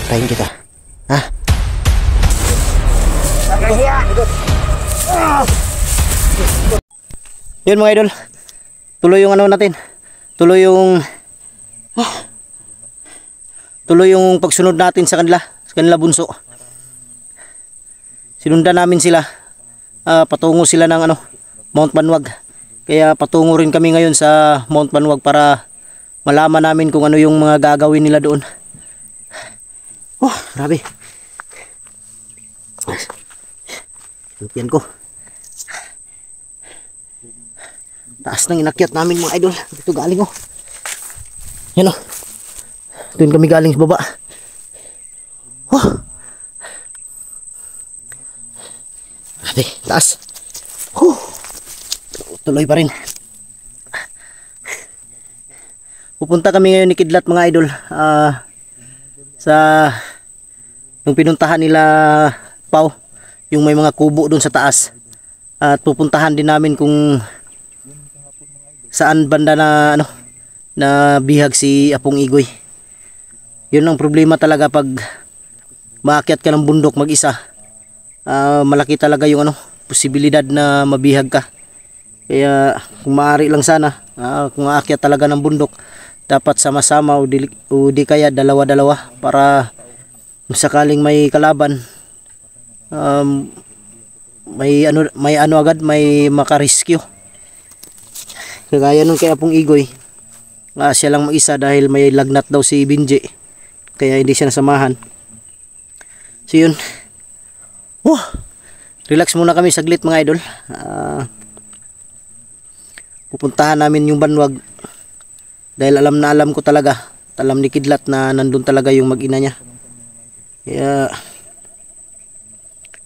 Patayin kita. Ha? Yun mga idol. Tuloy yung ano natin. Tuloy yung pagsunod natin sa kanila bunso. Sinundan namin sila. Patungo sila ng Mount Banwag. Kaya patungo rin kami ngayon sa Mount Banwag para malaman namin kung ano yung mga gagawin nila doon. Oh, grabe. Lupian ko. Taas nang inakyat namin mga idol. Dito galing oh. Yan oh. Doon kami galing sa baba. Oh. Grabe, taas. Tuloy pa rin. Pupunta kami ngayon ni Kidlat mga idol. Sa yung pinuntahan nila Pau, yung may mga kubo doon sa taas. At pupuntahan din namin kung saan banda na bihag si Apong Igoy. Yun ang problema talaga pag maakyat ka ng bundok mag-isa. Malaki talaga yung posibilidad na mabihag ka. Kaya kung maaari lang sana, kung aakyat talaga ng bundok, dapat sama-sama o di kaya dalawa-dalawa para sakaling may kalaban, may agad, may makarescue. Kagaya nung kay Apong Igoy, siya lang mag-isa dahil may lagnat daw si Binji, kaya hindi siya nasamahan. So yun, relax muna kami saglit mga idol. Pupuntahan namin yung Banwag dahil alam ko talaga, alam ni Kidlat na nandun talaga yung mag-ina niya. Kaya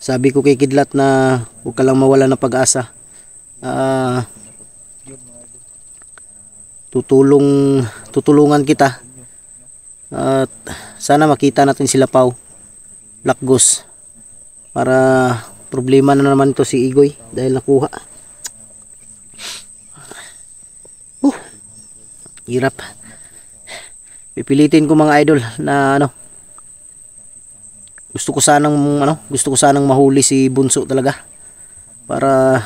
sabi ko kay Kidlat na huwag ka lang mawala ng pag-asa. Tutulungan kita at sana makita natin sila Pau, Black Ghost, para problema na naman to si Igoy dahil nakuha. Hirap. Pipilitin ko mga idol na gusto ko sanang mahuli si Bunso talaga, para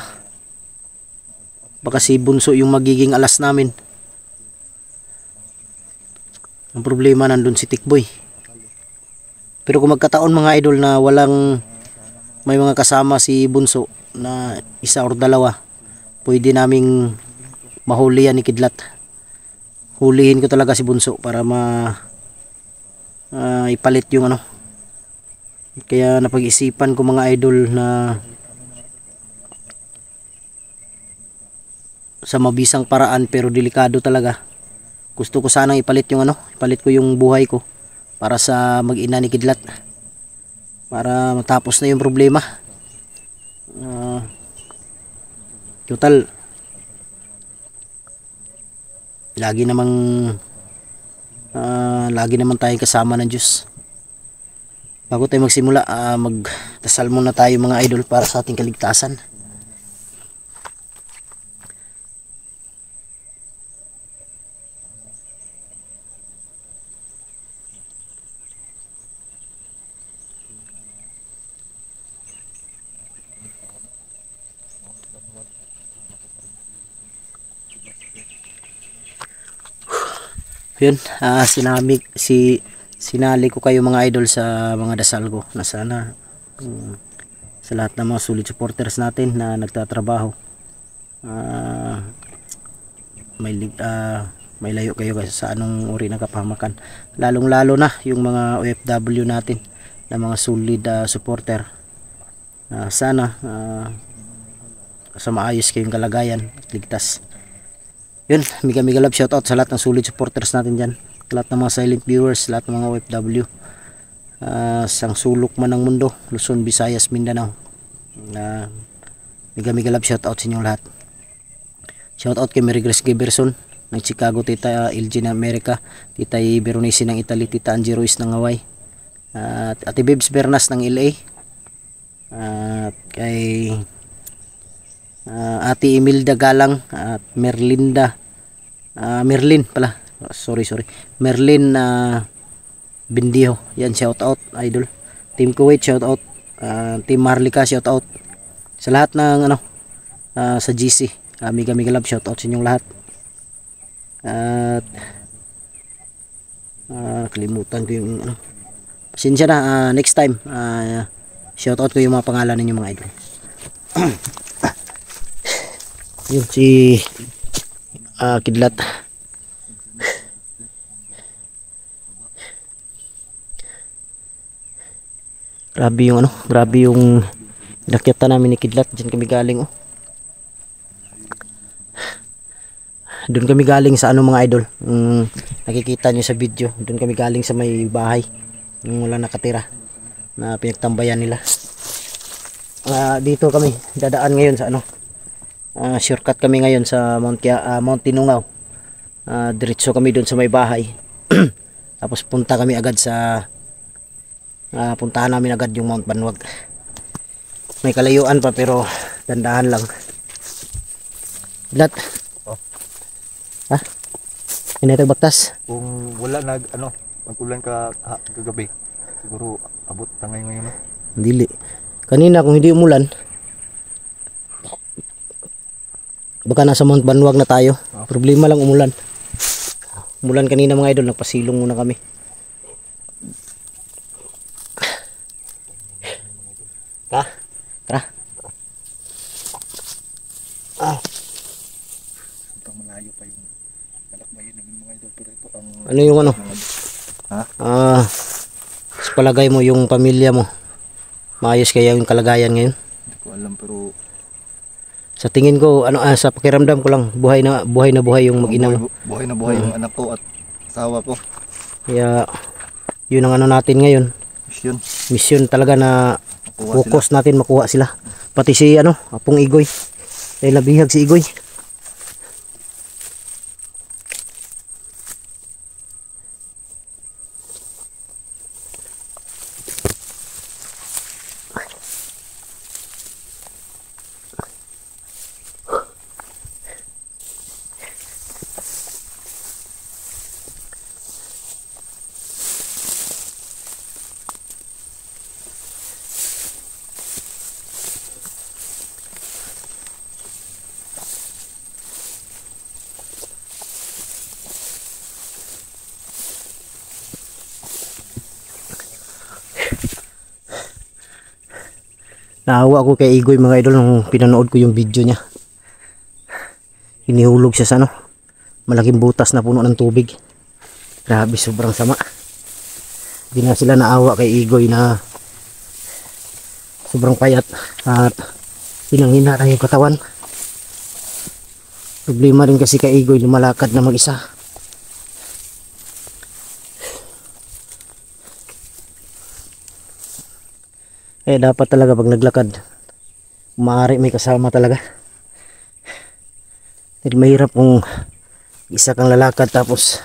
baka si Bunso yung magiging alas namin. Ang problema nandun si Tikboy. Pero kung magkataon mga idol na may mga kasama si Bunso na isa or dalawa, pwede naming mahuli yan ni Kidlat. Hulihin ko talaga si Bunso para ipalit yung Kaya napag-isipan ko mga idol na sa mabisang paraan pero delikado talaga. Gusto ko sanang ipalit ko yung buhay ko para sa mag-ina ni Kidlat, para matapos na yung problema. Total lagi naman tayong kasama ng Diyos. Bago tayo magsimula, magdasal muna tayo mga idol para sa ating kaligtasan. Yun, sinali ko kayo mga idol sa mga dasal ko na sana sa lahat ng mga solid supporters natin na nagtatrabaho, may layo kayo sa anong uri ng kapahamakan, lalong lalo na yung mga OFW natin na mga solid supporter. Sana sa maayos kayong kalagayan at ligtas. Yun, mega love shoutout sa lahat ng solid supporters natin dyan, lahat ng mga silent viewers, lahat ng mga OFW, sang sulok man ng mundo, Luzon, Visayas, Mindanao. Mega love shoutout sa inyong lahat. Shoutout kay Mary Grace Giberson ng Chicago, Tita LG ng Amerika, Tita Veronese ng Italy, Tita Angie Ruiz ng Hawaii, Ate Bibs Bernas ng LA, kay Ate Imelda Galang at Merlin Bindiho. Yan, shout out idol. Team Kuwait, shout out. Team Marlica, shout out. Sa lahat ng ano, sa GC. Mega Mega Love, shout out sa inyong lahat. At kalimutan ko yung ano. Pasensya na, next time shout out ko yung mga pangalan ninyo mga idol. Yun si Kidlat. Grabe yung nakyata namin ni Kidlat. Diyan kami galing Doon kami galing sa ano mga idol. Nakikita nyo sa video. Doon kami galing sa may bahay. Yung wala nakatira na pinagtambayan nila. Dito kami dadaan ngayon sa ano. Shortcut kami ngayon sa Mount Tinungaw. Diretso kami doon sa may bahay. Tapos punta kami agad sa puntahan namin agad yung Mount Banwag. May kalayuan pa pero dandahan lang. Lat. Ha? Inay baktas. Kung wala magkulan ka kagabi, siguro abot ta ngayon no. Dili. Kanina kung hindi umulan, baka nasa Mount Banwag na tayo. Problema lang umulan. Umulan kanina mga idol, nagpasilong muna kami. Tara. Malayo pa yung talakbayin namin mga idol, pero ito ang Ano yung ano? Ha? Sa palagay mo yung pamilya mo, maayos kaya yung kalagayan ngayon? Hindi ko alam, pero Sa tingin ko, sa pakiramdam ko lang, buhay na buhay yung mag-ina mo. buhay na buhay yung anak ko at asawa ko. Kaya yun ang ano natin ngayon. Mission talaga na focus natin makuha sila. Pati si Apong Igoy. Dahil nabihag si Igoy. Naawa ako kay Igoy mga idol nung pinanood ko yung video niya. Hinihulog siya sa malaking butas na puno ng tubig. Grabe, sobrang sama. Hindi na sila naawa kay Igoy na sobrang payat at hinang-hina na yung katawan. Problema rin kasi kay Igoy, lumalakad na mag-isa. Dapat talaga pag naglakad maaari may kasama talaga. Dahil mahirap kung isa kang lalakad tapos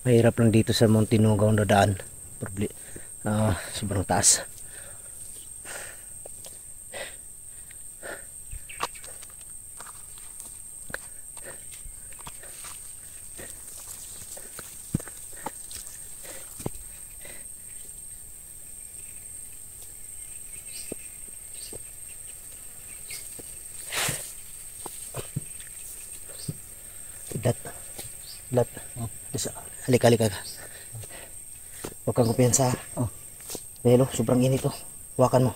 mahirap lang dito sa Mount Tinungaw na daan. Sobrang taas. Lat. Halika. Huwag kang kumpiyansa. Dahil sobrang init Huwakan mo.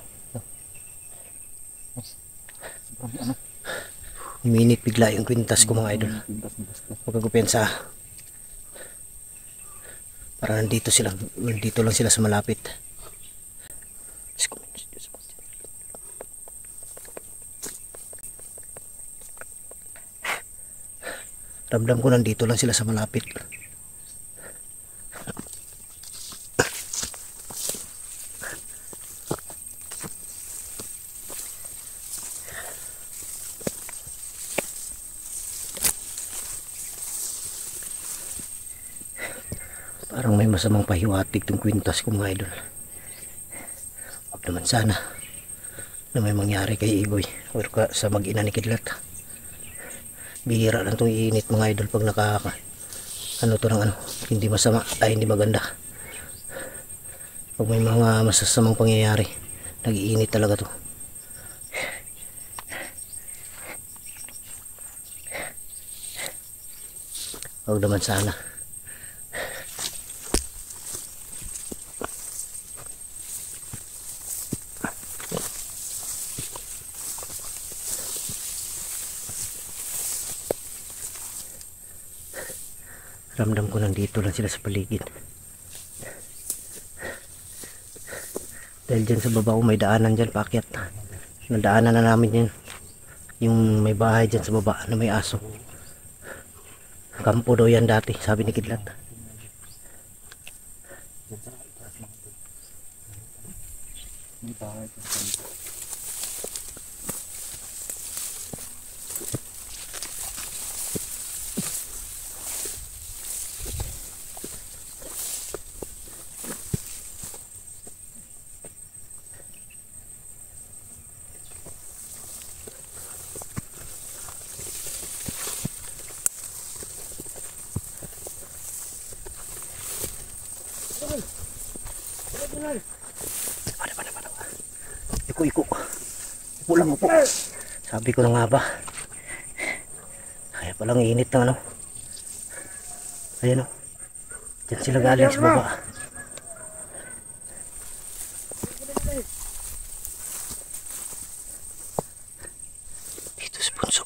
Uminit bigla yung kwintas ko mga idol. Huwag kang kumpiyansa. Para nandito lang sila sa malapit. Ramdam ko nandito lang sila sa malapit. Parang may masamang pahiwatig tong kwintas ko mga idol. Huwag naman sana na may mangyari kay Iboy o sa mag-ina ni Kidlat. Bihira lang itong iinit mga idol pag ano to ng ano, hindi masama ay hindi maganda. Pag may mga masasamang pangyayari, nag-iinit talaga to. Huwag naman sana. Ramdam ko nandito lang sila sa paligid. Dahil dyan sa baba may daanan dyan paakyat. Nadaanan na namin yan. Yung may bahay dyan sa baba na may aso. Kampo daw yan dati, sabi ni Kidlat. Iko. Upo lang, upo. Sabi ko na nga ba. Kaya palang init ng ano. Ayan o. Diyan sila galing sa baba. Dito si Bunso.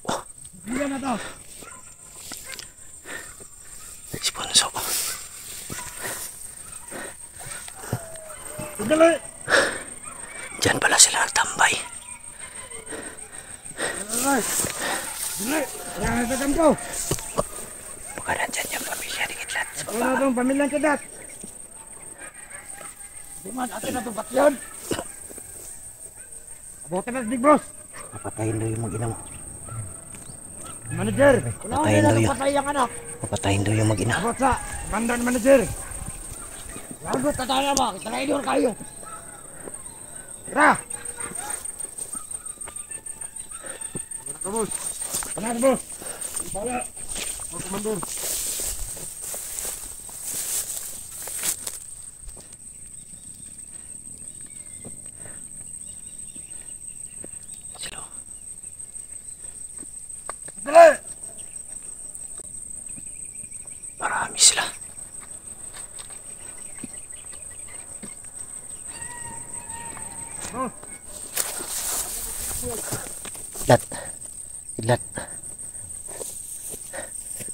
Si Bunso. Diyan pala sila nagtambay. Baka nandyan yung pamilya ni Kidlat sa baba. Ano itong pamilya ni Kidlat? Di man, atin na itong batyon. Abutin na si Big Boss. Papatayin daw yung mag-ina mo. Manager, Papatayin daw yung patay ang anak. Papatayin daw yung mag-ina. Abot sa, mandan manager. Lagot na tayo ba? Kita na idol kayo. Tara! Tara ka, boss. Tara ka, boss. Bala. Mga komandor. Sila. Tara! Marami sila. Kidlat.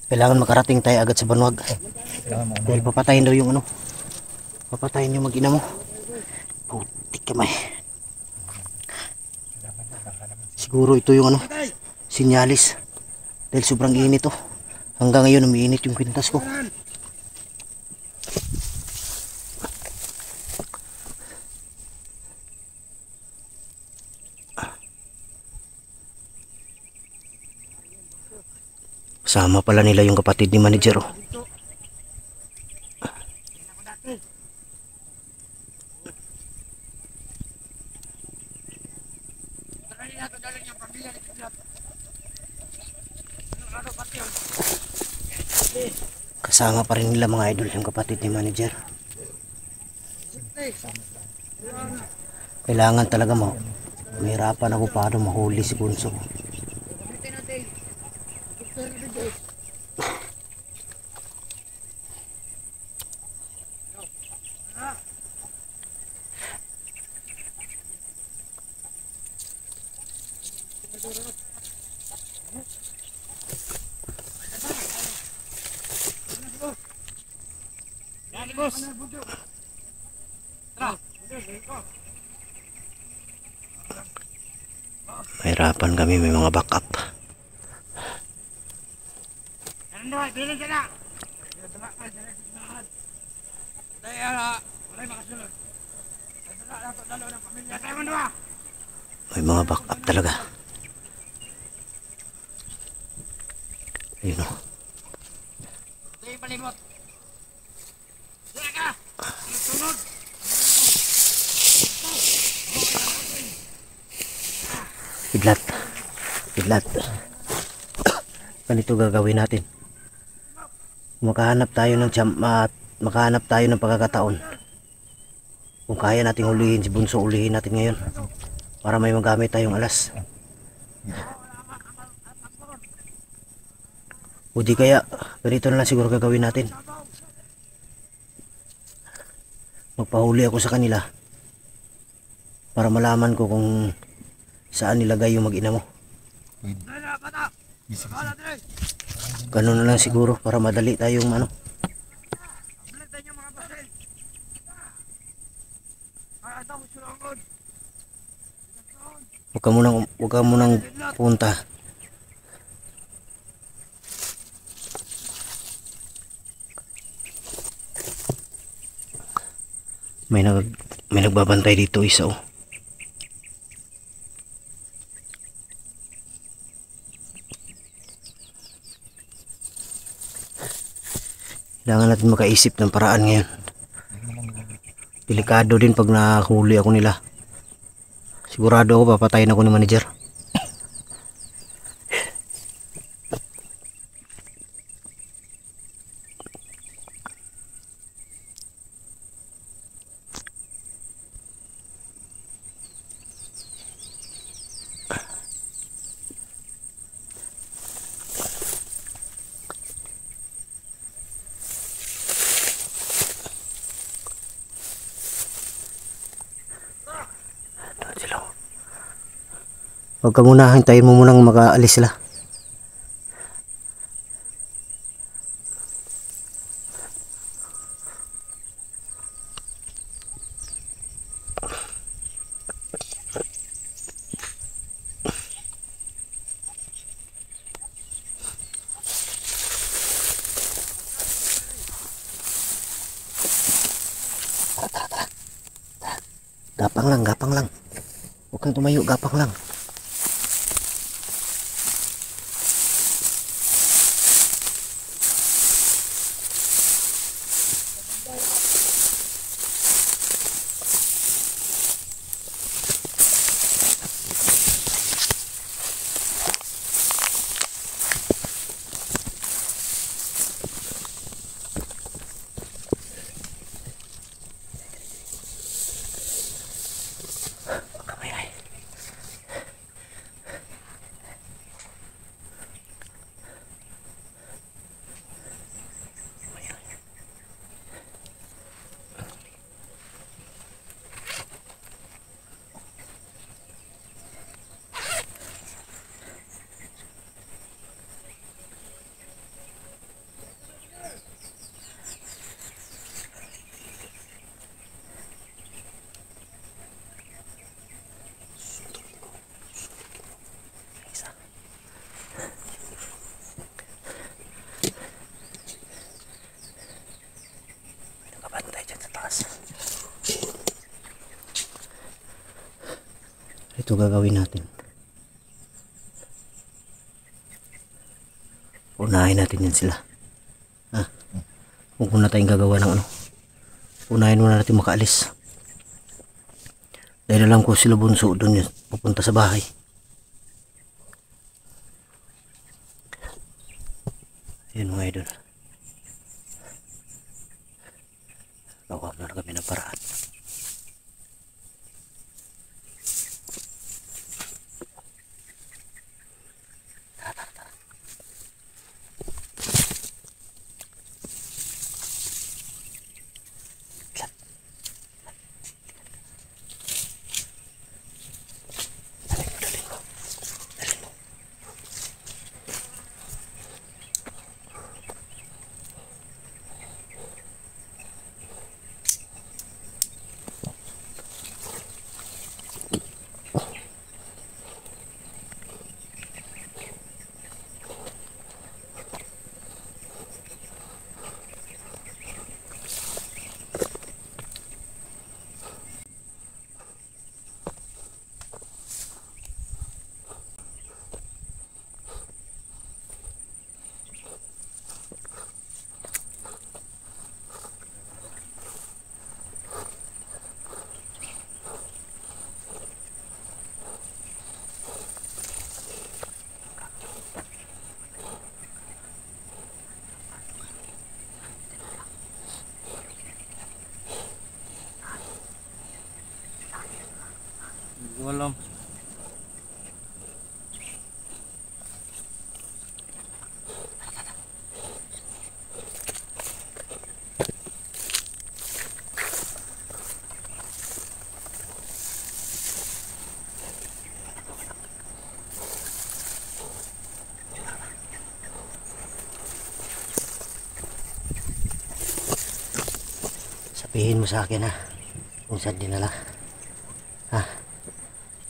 Kailangan makarating tayo agad sa Banwag. Dahil papatayin daw yung ano. Papatayin yung mag-ina mo. Putik kamay. Siguro ito yung ano, sinyalis. Dahil sobrang init oh. Hanggang ngayon umiinit yung kwintas ko. Sama pala nila yung kapatid ni manager oh. Kasama pa rin nila mga idol yung kapatid ni manager. Kailangan talaga mo. Mahirapan ako paano mahuli si Bunso. Boss. Mahirapan kami, may mga backup. Andoy, bilin ka na! Dahil walay makasunod. Dala na ito dalo ng pamilya tayo man ba? May mga backup talaga. Ayun o. Ito yung palimot. Sila ka! Sunod! Kidlat. Kidlat. Ganito gagawin natin. Makahanap tayo ng makahanap tayo ng pagkakataon. Kung kaya nating hulihin si Bunso, ulihin natin ngayon. Para may magamit tayong alas. O di kaya, ganito na lang siguro gagawin natin. Magpahuli ako sa kanila. Para malaman ko kung saan nilagay yung mag-ina mo. Ganun na lang siguro para madali tayong ano. Huwag ka munang punta. May nagbabantay dito isa oh. Kailangan natin makaisip ng paraan ngayon. Delikado din pag nahuli ako nila. Sigurado ako papatayin ako ni manager. Huwag ka muna, hintayin mo munang makaalis sila. Gapang lang. Huwag kang tumayo, gapang lang. Ito gagawin natin. Unahin natin yan sila. Huwag muna tayong gagawa ng ano. Unahin muna natin makaalis. Dahil alam ko sila Bunso doon yun, pupunta sa bahay. Ayan mga idol. Gawa na kami ng paraan. ko alam. Sabihin mo sa akin ha, kung saan dinala. Ha?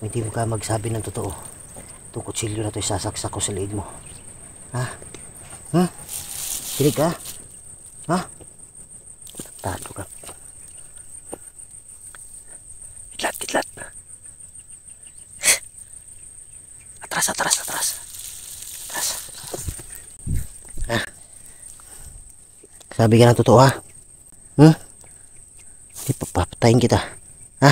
Hindi mo ka magsabi ng totoo. Itong kutsilyo na ito isasaksak ko sa liig mo. Ha? Ha? Kinig ka? Ha? Tado ka. Kitlat, kitlat. Atras, atras, atras. Atras. Ha? Sabi ka ng totoo ha? Hmm? Di papapatayin kita. Ha?